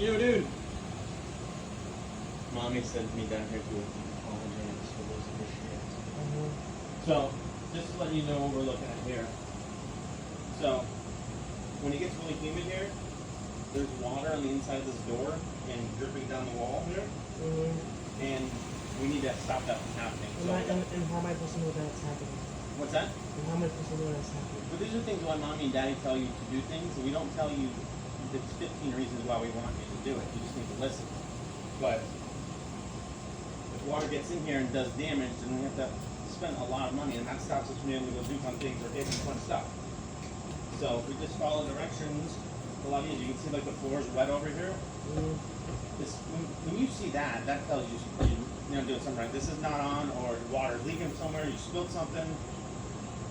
You, dude. Mommy sent me down here to apologize for losing her shit. So, just to let you know what we're looking at here. So, when it gets really humid here, there's water on the inside of this door and dripping down the wall here. And we need to stop that from happening. And how am I supposed to know that's happening? What's that? And how am I supposed to know that's happening? But these are things why mommy and daddy tell you to do things, and we don't tell you there's 15 reasons why we want you to do it. You just need to listen. But if water gets in here and does damage, then we have to spend a lot of money, and that stops us from being able to go do fun things or get some fun stuff. So if we just follow directions, a lot easier. You can see like the floor is wet over here. When you see that, that tells you you're doing something right. This is not on, or water's leaking somewhere, you spilled something.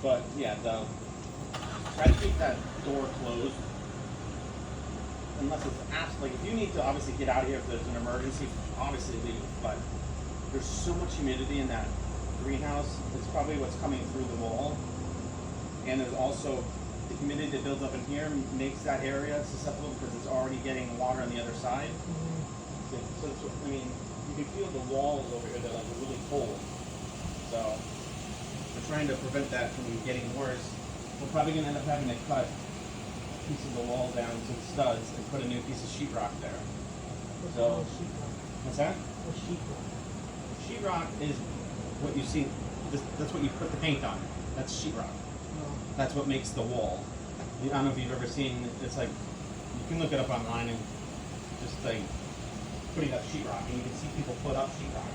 But yeah, try to keep that door closed. Unless it's like if you need to obviously get out of here if there's an emergency, obviously leave. But there's so much humidity in that greenhouse, it's probably what's coming through the wall. And there's also the humidity that builds up in here makes that area susceptible because it's already getting water on the other side. So it's, I mean, you can feel the walls over here, they're like really cold. So we're trying to prevent that from getting worse. We're probably going to end up having to cut a piece of the wall down to the studs and put a new piece of sheetrock there. What's that? Sheetrock. Sheetrock is what you see, that's what you put the paint on. That's sheetrock. That's what makes the wall. I don't know if you've ever seen, it's like, you can look it up online and just like putting up sheetrock, and you can see people put up sheetrock.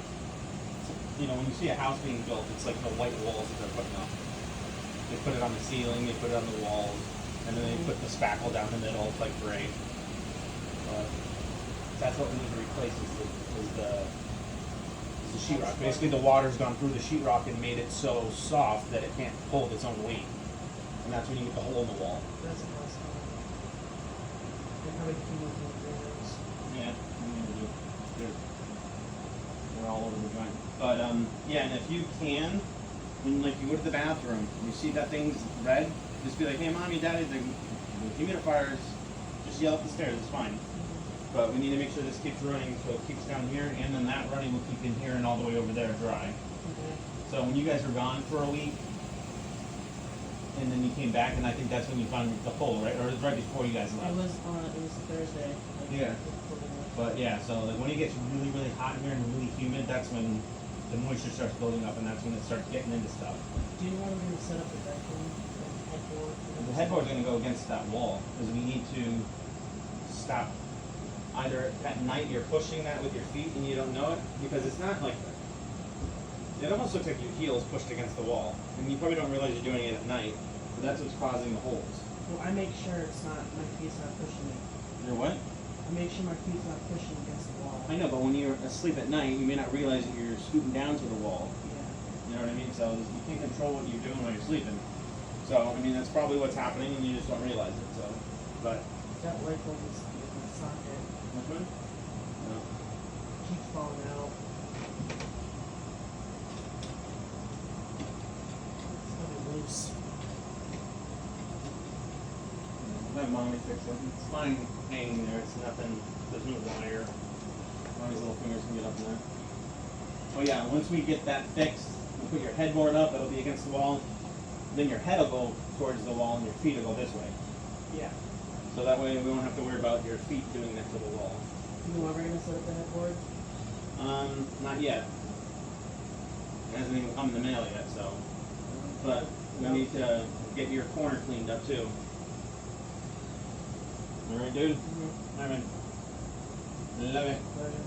You know, when you see a house being built, it's like the white walls that they're putting up. They put it on the ceiling, they put it on the walls, and then they put the spackle down the middle, it's like gray. But that's what we need to replace is the sheetrock. Basically the water's gone through the sheetrock and made it so soft that it can't hold its own weight. And that's when you get the hole in the wall. That's awesome. Yeah, we're all over the joint. But yeah, and if you can, when like you go to the bathroom, you see that thing's red, just be like, hey, mommy, daddy, the humidifiers, just yell up the stairs, it's fine. But we need to make sure this keeps running, so it keeps down here, and then that running will keep in here and all the way over there dry. So when you guys were gone for a week, and then you came back, and I think that's when you found the hole, right? Or it was right before you guys left. It was Thursday. Yeah. But yeah, so like when it gets really, really hot in here and really humid, that's when the moisture starts building up, and that's when it starts getting into stuff. Do you know how we're going to set up the vacuum headboard? The headboard's going to go against that wall, because we need to stop. Either at night you're pushing that with your feet and you don't know it, because it's not like that. It almost looks like your heel is pushed against the wall, and you probably don't realize you're doing it at night, but that's what's causing the holes. Well, I make sure it's not, my feet's not pushing it. You're what? I make sure my feet's not pushing against the wall. I know, but when you're asleep at night, you may not realize that you're scooting down to the wall. Yeah. You know what I mean? So you can't control what you're doing while you're sleeping. So, I mean, that's probably what's happening, and you just don't realize it, so. But. That light bulb is in the socket. Which one? No. Keeps falling out. It's probably loose. Let mommy fix it. It's fine hanging there. It's nothing. There's no wire. Mommy's little fingers can get up in there. Oh yeah, once we get that fixed, you put your headboard up, it'll be against the wall. Then your head will go towards the wall and your feet will go this way. Yeah. So that way we won't have to worry about your feet doing that to the wall. You know when we're going to set up the headboard? Not yet. It hasn't even come in the mail yet, so. But we need to get your corner cleaned up too. Alright, dude? Alright, man. Love it. Pleasure.